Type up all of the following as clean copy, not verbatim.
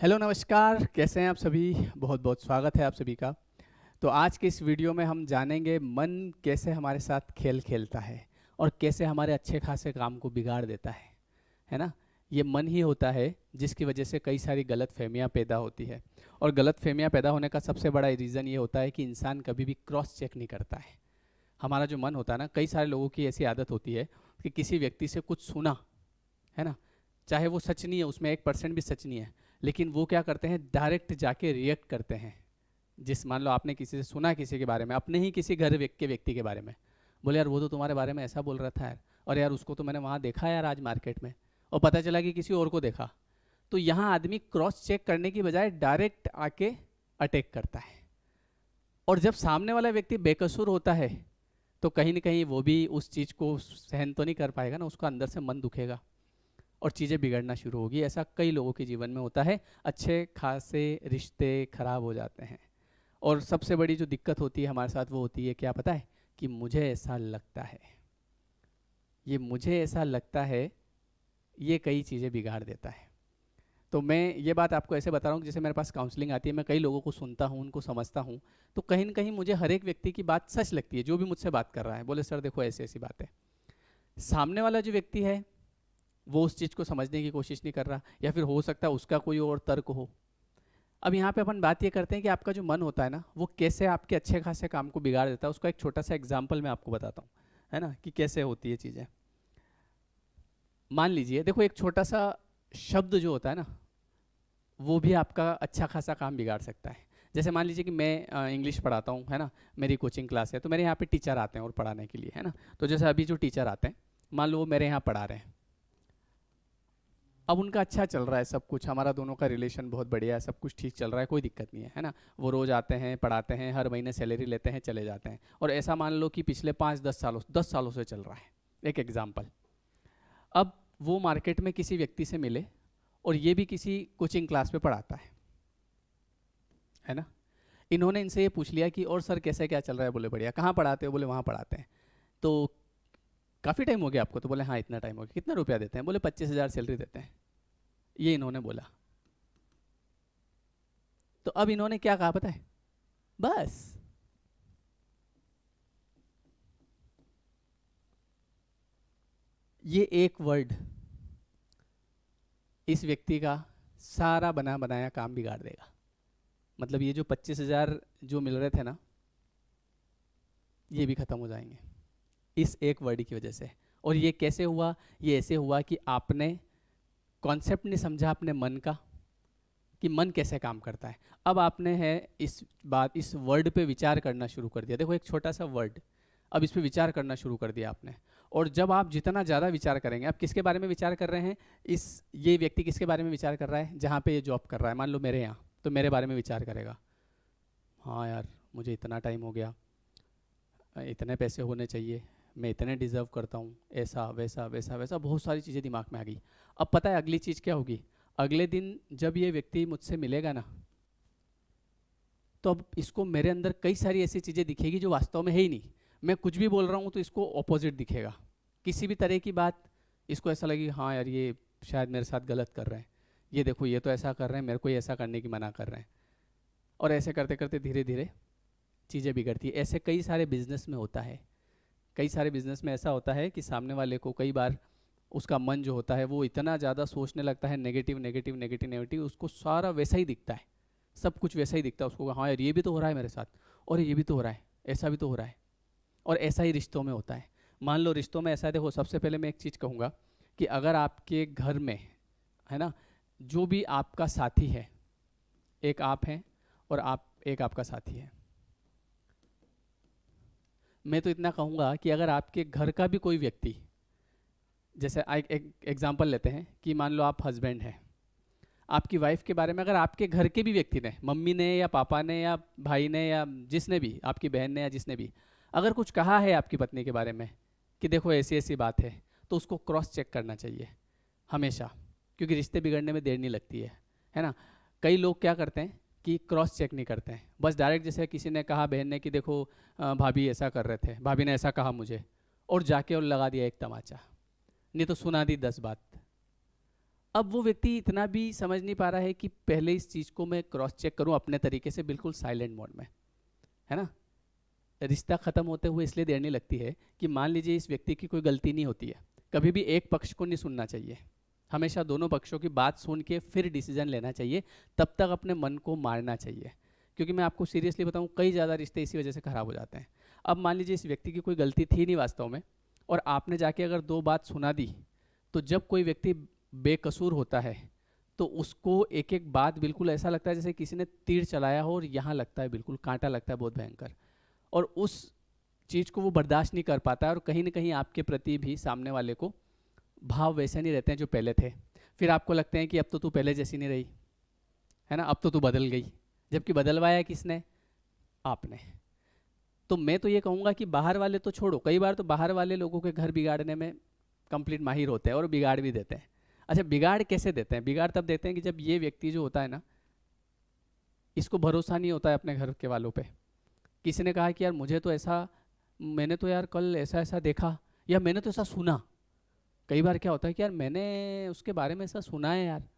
Hello नमस्कार, कैसे हैं आप सभी। बहुत बहुत स्वागत है आप सभी का। तो आज के इस वीडियो में हम जानेंगे मन कैसे हमारे साथ खेल खेलता है और कैसे हमारे अच्छे खासे काम को बिगाड़ देता है ना। ये मन ही होता है जिसकी वजह से कई सारी गलत फहमियाँ पैदा होती है। और गलत फहमियाँ पैदा होने का सबसे बड़ा रीज़न ये होता है कि इंसान कभी भी क्रॉस चेक नहीं करता है। हमारा जो मन होता है ना, कई सारे लोगों की ऐसी आदत होती है कि किसी व्यक्ति से कुछ सुना, है ना, चाहे वो सच नहीं है, उसमें 1% भी सच नहीं है, लेकिन वो क्या करते हैं, डायरेक्ट जाके रिएक्ट करते हैं। जिस मान लो आपने किसी से सुना किसी के बारे में, अपने ही किसी घर के व्यक्ति के बारे में, बोले यार वो तो तुम्हारे बारे में ऐसा बोल रहा था यार, और यार उसको तो मैंने वहाँ देखा यार आज मार्केट में, और पता चला कि किसी और को देखा। तो यहाँ आदमी क्रॉस चेक करने की बजाय डायरेक्ट आके अटैक करता है। और जब सामने वाला व्यक्ति बेकसूर होता है तो कहीं ना कहीं वो भी उस चीज़ को सहन तो नहीं कर पाएगा ना, उसका अंदर से मन दुखेगा और चीज़ें बिगड़ना शुरू होगी। ऐसा कई लोगों के जीवन में होता है, अच्छे खासे रिश्ते खराब हो जाते हैं। और सबसे बड़ी जो दिक्कत होती है हमारे साथ वो होती है, क्या पता है, कि मुझे ऐसा लगता है। ये मुझे ऐसा लगता है, ये कई चीज़ें बिगाड़ देता है। तो मैं ये बात आपको ऐसे बता रहा हूँ, जैसे मेरे पास काउंसलिंग आती है, मैं कई लोगों को सुनता हूँ, उनको समझता हूँ, तो कहीं ना कहीं मुझे हर एक व्यक्ति की बात सच लगती है। जो भी मुझसे बात कर रहा है, बोले सर देखो ऐसी ऐसी बात है, सामने वाला जो व्यक्ति है वो उस चीज़ को समझने की कोशिश नहीं कर रहा, या फिर हो सकता है उसका कोई और तर्क हो। अब यहाँ पे अपन बात ये करते हैं कि आपका जो मन होता है ना, वो कैसे आपके अच्छे खासे काम को बिगाड़ देता है। उसका एक छोटा सा एग्जाम्पल मैं आपको बताता हूँ, है ना, कि कैसे होती है चीज़ें। मान लीजिए, देखो, एक छोटा सा शब्द जो होता है ना, वो भी आपका अच्छा खासा काम बिगाड़ सकता है। जैसे मान लीजिए कि मैं इंग्लिश पढ़ाता हूँ, है ना, मेरी कोचिंग क्लास है, तो मेरे यहाँ पे टीचर आते हैं और पढ़ाने के लिए, है ना। तो जैसे अभी जो टीचर आते हैं, मान लो वो मेरे यहाँ पढ़ा रहे हैं, अब उनका अच्छा चल रहा है सब कुछ, हमारा दोनों का रिलेशन बहुत बढ़िया है, सब कुछ ठीक चल रहा है, कोई दिक्कत नहीं है ना। वो रोज़ आते हैं, पढ़ाते हैं, हर महीने सैलरी लेते हैं, चले जाते हैं। और ऐसा मान लो कि पिछले 5-10 सालों से चल रहा है। एक एग्जाम्पल, अब वो मार्केट में किसी व्यक्ति से मिले और ये भी किसी कोचिंग क्लास पे पढ़ाता है ना। इन्होंने इनसे ये पूछ लिया कि और सर कैसे क्या चल रहा है, बोले बढ़िया। कहाँ पढ़ाते हो, बोले वहाँ पढ़ाते हैं। तो काफ़ी टाइम हो गया आपको, तो बोले हाँ इतना टाइम हो गया। कितना रुपया देते हैं, बोले 25,000 सैलरी देते हैं। ये इन्होंने बोला। तो अब इन्होंने क्या कहा पता है, बस ये एक वर्ड इस व्यक्ति का सारा बना बनाया काम बिगाड़ देगा। मतलब ये जो 25,000 जो मिल रहे थे ना, ये भी खत्म हो जाएंगे इस एक वर्ड की वजह से। और ये कैसे हुआ, ये ऐसे हुआ कि आपने कॉन्सेप्ट नहीं समझा अपने मन का, कि मन कैसे काम करता है। अब आपने है इस वर्ड पे विचार करना शुरू कर दिया। देखो, एक छोटा सा वर्ड, अब इस पे विचार करना शुरू कर दिया आपने। और जब आप जितना ज़्यादा विचार करेंगे, आप किसके बारे में विचार कर रहे हैं, ये व्यक्ति किसके बारे में विचार कर रहा है, जहाँ पे ये जॉब कर रहा है, मान लो मेरे यहाँ, तो मेरे बारे में विचार करेगा। हाँ यार, मुझे इतना टाइम हो गया, इतने पैसे होने चाहिए, मैं इतने डिज़र्व करता हूँ, ऐसा वैसा वैसा वैसा, बहुत सारी चीज़ें दिमाग में आ गई। अब पता है अगली चीज़ क्या होगी, अगले दिन जब ये व्यक्ति मुझसे मिलेगा ना, तो अब इसको मेरे अंदर कई सारी ऐसी चीज़ें दिखेगी जो वास्तव में है ही नहीं। मैं कुछ भी बोल रहा हूँ तो इसको ऑपोजिट दिखेगा। किसी भी तरह की बात इसको ऐसा लगेगी, हाँ यार ये शायद मेरे साथ गलत कर रहे हैं, ये देखो ये तो ऐसा कर रहे हैं, मेरे को ये ऐसा करने की मना कर रहे हैं। और ऐसे करते करते धीरे धीरे चीज़ें बिगड़ती है। ऐसे कई सारे बिजनेस में होता है, कई सारे बिजनेस में ऐसा होता है कि सामने वाले को कई बार उसका मन जो होता है वो इतना ज़्यादा सोचने लगता है, नेगेटिव नेगेटिव नेगेटिव नेगेटिव, उसको सारा वैसा ही दिखता है, सब कुछ वैसा ही दिखता है उसको। हाँ यार ये भी तो हो रहा है मेरे साथ, और ये भी तो हो रहा है, ऐसा भी तो हो रहा है। और ऐसा ही रिश्तों में होता है। मान लो रिश्तों में ऐसा है, देखो सबसे पहले मैं एक चीज़ कहूँगा कि अगर आपके घर में, है ना, जो भी आपका साथी है, एक आप हैं और आप एक आपका साथी है, मैं तो इतना कहूँगा कि अगर आपके घर का भी कोई व्यक्ति, जैसे एक एग्जांपल लेते हैं कि मान लो आप हस्बैंड हैं, आपकी वाइफ के बारे में अगर आपके घर के भी व्यक्ति ने, मम्मी ने या पापा ने या भाई ने या जिसने भी, आपकी बहन ने या जिसने भी, अगर कुछ कहा है आपकी पत्नी के बारे में कि देखो ऐसी ऐसी बात है, तो उसको क्रॉस चेक करना चाहिए हमेशा, क्योंकि रिश्ते बिगड़ने में देर नहीं लगती है ना। कई लोग क्या करते हैं कि क्रॉस चेक नहीं करते हैं, बस डायरेक्ट, जैसे किसी ने कहा बहन ने कि देखो भाभी ऐसा कर रहे थे, भाभी ने ऐसा कहा मुझे, और जाके और लगा दिया एक तमाचा, नहीं तो सुना दी 10 बात। अब वो व्यक्ति इतना भी समझ नहीं पा रहा है कि पहले इस चीज़ को मैं क्रॉस चेक करूं अपने तरीके से, बिल्कुल साइलेंट मोड में, है ना। रिश्ता ख़त्म होते हुए इसलिए देर नहीं लगती है कि मान लीजिए इस व्यक्ति की कोई गलती नहीं होती है, कभी भी एक पक्ष को नहीं सुनना चाहिए, हमेशा दोनों पक्षों की बात सुन के फिर डिसीजन लेना चाहिए, तब तक अपने मन को मारना चाहिए। क्योंकि मैं आपको सीरियसली बताऊं, कई ज़्यादा रिश्ते इसी वजह से ख़राब हो जाते हैं। अब मान लीजिए इस व्यक्ति की कोई गलती थी नहीं वास्तव में, और आपने जाके अगर दो बात सुना दी, तो जब कोई व्यक्ति बेकसूर होता है तो उसको एक एक बात बिल्कुल ऐसा लगता है जैसे किसी ने तीर चलाया हो, और यहाँ लगता है बिल्कुल कांटा लगता है बहुत भयंकर, और उस चीज़ को वो बर्दाश्त नहीं कर पाता है, और कहीं ना कहीं आपके प्रति भी सामने वाले को भाव वैसे नहीं रहते हैं जो पहले थे। फिर आपको लगते हैं कि अब तो तू पहले जैसी नहीं रही, है ना, अब तो तू बदल गई, जबकि बदलवाया किसने? आपने। तो मैं तो ये कहूँगा कि बाहर वाले तो छोड़ो, कई बार तो बाहर वाले लोगों के घर बिगाड़ने में कंप्लीट माहिर होते हैं और बिगाड़ भी देते हैं। अच्छा, बिगाड़ कैसे देते हैं? बिगाड़ तब देते हैं कि जब ये व्यक्ति जो होता है ना, इसको भरोसा नहीं होता है अपने घर के वालों पे। किसी ने कहा कि यार मुझे तो ऐसा, मैंने तो यार कल ऐसा ऐसा देखा, या मैंने तो ऐसा सुना। कई बार क्या होता है कि यार मैंने उसके बारे में ऐसा सुना है यार,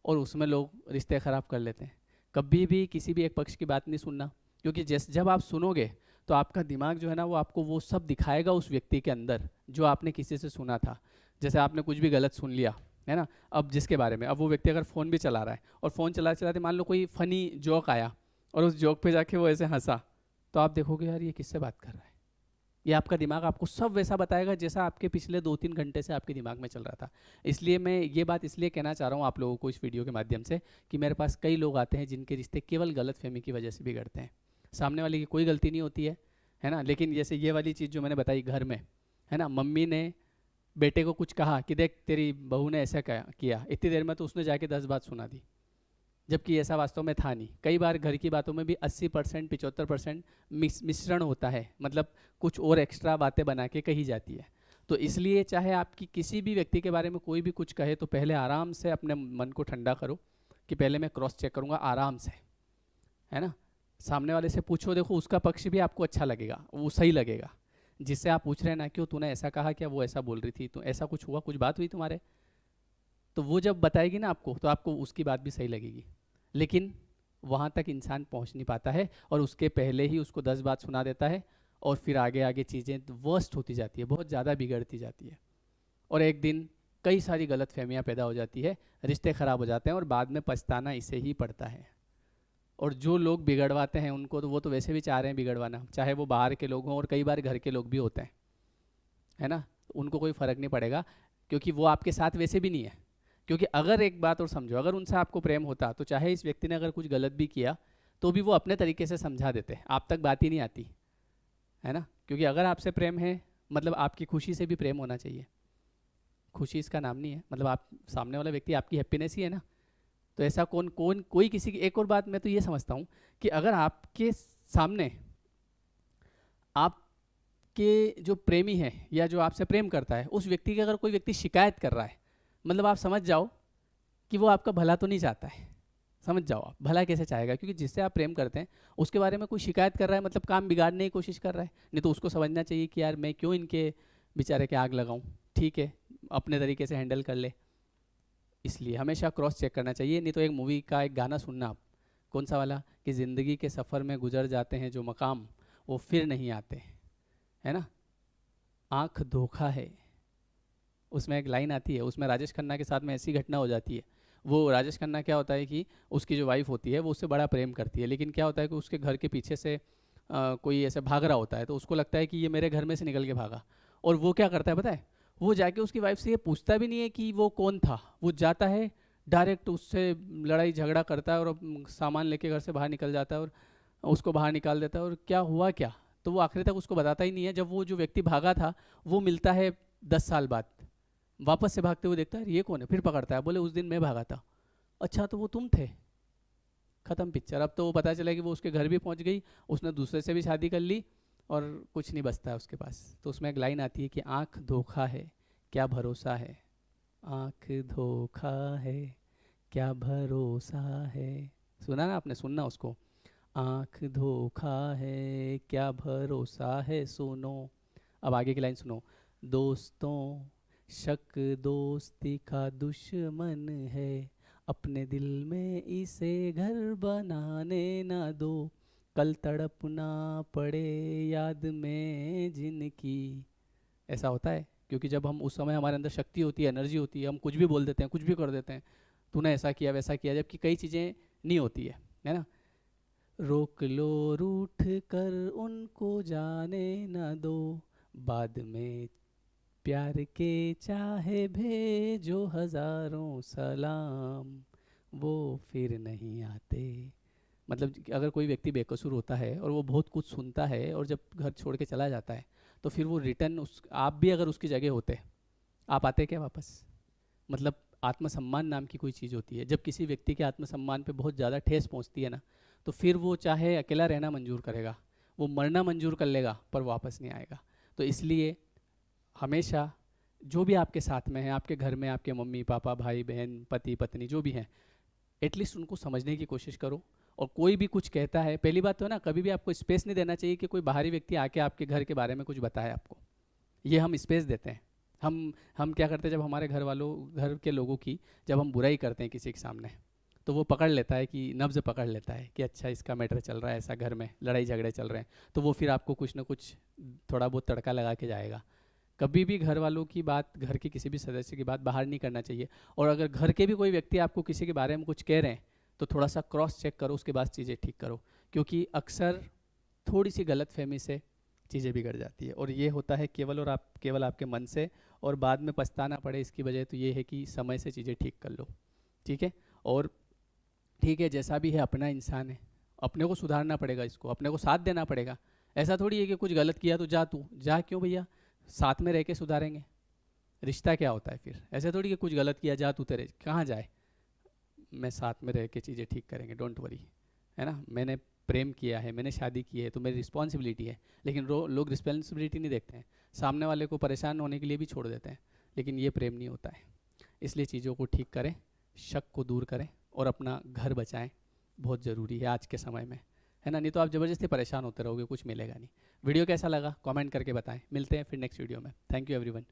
और उसमें लोग रिश्ते ख़राब कर लेते हैं। कभी भी किसी भी एक पक्ष की बात नहीं सुनना, क्योंकि जब आप सुनोगे तो आपका दिमाग जो है ना, वो आपको वो सब दिखाएगा उस व्यक्ति के अंदर जो आपने किसी से सुना था। जैसे आपने कुछ भी गलत सुन लिया, है ना, अब जिसके बारे में, अब वो व्यक्ति अगर फ़ोन भी चला रहा है और फ़ोन चलाते चलाते मान लो कोई फ़नी जोक आया और उस जोक पे जाके वो ऐसे हंसा, तो आप देखोगे यार ये किससे बात कर रहा है। ये आपका दिमाग आपको सब वैसा बताएगा जैसा आपके पिछले 2-3 घंटे से आपके दिमाग में चल रहा था। इसलिए मैं ये बात इसलिए कहना चाह रहा हूँ आप लोगों को इस वीडियो के माध्यम से, कि मेरे पास कई लोग आते हैं जिनके रिश्ते केवल गलतफहमी की वजह से बिगड़ते हैं। सामने वाले की कोई गलती नहीं होती है ना, लेकिन जैसे ये वाली चीज़ जो मैंने बताई घर में, है ना, मम्मी ने बेटे को कुछ कहा कि देख तेरी बहू ने ऐसा किया, इतनी देर में तो उसने जाके 10 बात सुना दी, जबकि ऐसा वास्तव में था नहीं। कई बार घर की बातों में भी 80% 75% मिश्रण होता है, मतलब कुछ और एक्स्ट्रा बातें बना के कही जाती है। तो इसलिए चाहे आपकी किसी भी व्यक्ति के बारे में कोई भी कुछ कहे, तो पहले आराम से अपने मन को ठंडा करो कि पहले मैं क्रॉस चेक करूँगा आराम से, है ना। सामने वाले से पूछो, देखो उसका पक्ष भी आपको अच्छा लगेगा, वो सही लगेगा, जिससे आप पूछ रहे हैं ना, क्यों तूने ऐसा कहा, क्या वो ऐसा बोल रही थी, तो ऐसा कुछ हुआ, कुछ बात हुई तुम्हारे, तो वो जब बताएगी ना आपको, तो आपको उसकी बात भी सही लगेगी। लेकिन वहाँ तक इंसान पहुँच नहीं पाता है, और उसके पहले ही उसको 10 बात सुना देता है, और फिर आगे आगे चीज़ें वर्स्ट होती जाती है, बहुत ज़्यादा बिगड़ती जाती है, और एक दिन कई सारी गलत फहमियाँ पैदा हो जाती है, रिश्ते ख़राब हो जाते हैं, और बाद में पछताना इसे ही पड़ता है। और जो लोग बिगड़वाते हैं उनको तो वो तो वैसे भी चाह रहे हैं बिगड़वाना, चाहे वो बाहर के लोग हों, और कई बार घर के लोग भी होते हैं, है ना, उनको कोई फ़र्क नहीं पड़ेगा, क्योंकि वो आपके साथ वैसे भी नहीं है। क्योंकि अगर एक बात और समझो, अगर उनसे आपको प्रेम होता तो चाहे इस व्यक्ति ने अगर कुछ गलत भी किया तो भी वो अपने तरीके से समझा देते, आप तक बात ही नहीं आती, है ना। क्योंकि अगर आपसे प्रेम है, मतलब आपकी खुशी से भी प्रेम होना चाहिए। खुशी इसका नाम नहीं है, मतलब आप सामने वाला व्यक्ति आपकी हैप्पीनेस ही है ना। तो ऐसा कौन कौन कोई किसी की, एक और बात मैं तो ये समझता हूँ कि अगर आपके सामने आपके जो प्रेमी है या जो आपसे प्रेम करता है, उस व्यक्ति की अगर कोई व्यक्ति शिकायत कर रहा है, मतलब आप समझ जाओ कि वो आपका भला तो नहीं चाहता है। समझ जाओ आप, भला कैसे चाहेगा, क्योंकि जिससे आप प्रेम करते हैं उसके बारे में कोई शिकायत कर रहा है, मतलब काम बिगाड़ने की कोशिश कर रहा है। नहीं तो उसको समझना चाहिए कि यार मैं क्यों इनके बेचारे के आग लगाऊं, ठीक है, अपने तरीके से हैंडल कर ले। इसलिए हमेशा क्रॉस चेक करना चाहिए। नहीं तो एक मूवी का एक गाना सुनना आप, कौन सा वाला, कि ज़िंदगी के सफ़र में गुजर जाते हैं जो मकाम, वो फिर नहीं आते, है ना। आँख धोखा है, उसमें एक लाइन आती है, उसमें राजेश खन्ना के साथ में ऐसी घटना हो जाती है। वो राजेश खन्ना क्या होता है कि उसकी जो वाइफ होती है वो उससे बड़ा प्रेम करती है, लेकिन क्या होता है कि उसके घर के पीछे से कोई ऐसे भाग रहा होता है, तो उसको लगता है कि ये मेरे घर में से निकल के भागा। और वो क्या करता है पता है, वो जाके उसकी वाइफ से ये पूछता भी नहीं है कि वो कौन था, वो जाता है डायरेक्ट उससे लड़ाई झगड़ा करता है, और सामान लेके घर से बाहर निकल जाता है, और उसको बाहर निकाल देता है। और क्या हुआ क्या, तो वो आखिर तक उसको बताता ही नहीं है। जब वो जो व्यक्ति भागा था वो मिलता है 10 साल बाद, वापस से भागते हुए देखता है ये कौन है, फिर पकड़ता है, बोले उस दिन मैं भागा था। अच्छा तो वो तुम थे, ख़त्म पिक्चर। अब तो वो पता चला कि वो उसके घर भी पहुंच गई, उसने दूसरे से भी शादी कर ली, और कुछ नहीं बचता है उसके पास। तो उसमें एक लाइन आती है कि आँख धोखा है क्या भरोसा है, आँख धोखा है क्या भरोसा है। सुना ना आपने, सुनना उसको, आँख धोखा है क्या भरोसा है सुनो। अब आगे की लाइन सुनो, दोस्तों शक दोस्ती का दुश्मन है, अपने दिल में इसे घर बनाने ना दो, कल तड़पना पड़े याद में जिनकी। ऐसा होता है क्योंकि जब हम उस समय हमारे अंदर शक्ति होती है, एनर्जी होती है, हम कुछ भी बोल देते हैं, कुछ भी कर देते हैं, तूने ऐसा किया वैसा किया, जबकि कई चीज़ें नहीं होती है ना। रोक लो रूठ कर उनको जाने न दो, बाद में प्यार के चाहे भेजो हजारों सलाम, वो फिर नहीं आते। मतलब अगर कोई व्यक्ति बेकसूर होता है और वो बहुत कुछ सुनता है और जब घर छोड़ के चला जाता है, तो फिर वो रिटर्न उस आप भी अगर उसकी जगह होते, आप आते क्या वापस? मतलब आत्मसम्मान नाम की कोई चीज़ होती है, जब किसी व्यक्ति के आत्मसम्मान पे बहुत ज़्यादा ठेस पहुंचती है ना, तो फिर वो चाहे अकेला रहना मंजूर करेगा, वो मरना मंजूर कर लेगा, पर वापस नहीं आएगा। तो इसलिए हमेशा जो भी आपके साथ में है, आपके घर में आपके मम्मी पापा भाई बहन पति पत्नी जो भी हैं, एटलीस्ट उनको समझने की कोशिश करो। और कोई भी कुछ कहता है, पहली बात तो है ना, कभी भी आपको स्पेस नहीं देना चाहिए कि कोई बाहरी व्यक्ति आके आपके घर के बारे में कुछ बताए आपको। ये हम स्पेस देते हैं। हम क्या करते हैं, जब हमारे घर वालों घर के लोगों की जब हम बुराई करते हैं किसी के सामने, तो वो पकड़ लेता है कि नब्ज़ पकड़ लेता है कि अच्छा इसका मैटर चल रहा है, ऐसा घर में लड़ाई झगड़े चल रहे हैं, तो वो फिर आपको कुछ ना कुछ थोड़ा बहुत तड़का लगा के जाएगा। कभी भी घर वालों की बात, घर के किसी भी सदस्य की बात बाहर नहीं करना चाहिए। और अगर घर के भी कोई व्यक्ति आपको किसी के बारे में कुछ कह रहे हैं, तो थोड़ा सा क्रॉस चेक करो, उसके बाद चीज़ें ठीक करो, क्योंकि अक्सर थोड़ी सी गलत फहमी से चीज़ें बिगड़ जाती है। और ये होता है केवल आपके मन से, और बाद में पछताना पड़े इसकी वजह तो ये है कि समय से चीज़ें ठीक कर लो। ठीक है, और ठीक है, जैसा भी है अपना इंसान है, अपने को सुधारना पड़ेगा, इसको अपने को साथ देना पड़ेगा। ऐसा थोड़ी है कि कुछ गलत किया तो जा, तू जा, क्यों भैया, साथ में रह के सुधारेंगे। रिश्ता क्या होता है फिर? ऐसे थोड़ी कि कुछ गलत किया, जा तू, तेरे कहाँ जाए, मैं साथ में रह के चीज़ें ठीक करेंगे, डोंट वरी, है ना। मैंने प्रेम किया है, मैंने शादी की है, तो मेरी रिस्पॉन्सिबिलिटी है। लेकिन लोग रिस्पॉन्सिबिलिटी नहीं देखते हैं, सामने वाले को परेशान होने के लिए भी छोड़ देते हैं, लेकिन ये प्रेम नहीं होता है। इसलिए चीज़ों को ठीक करें, शक को दूर करें और अपना घर बचाएं, बहुत ज़रूरी है आज के समय में, है ना। नहीं तो आप ज़बरदस्ती परेशान होते रहोगे, कुछ मिलेगा नहीं। वीडियो कैसा लगा कमेंट करके बताएं। मिलते हैं फिर नेक्स्ट वीडियो में। Thank you everyone.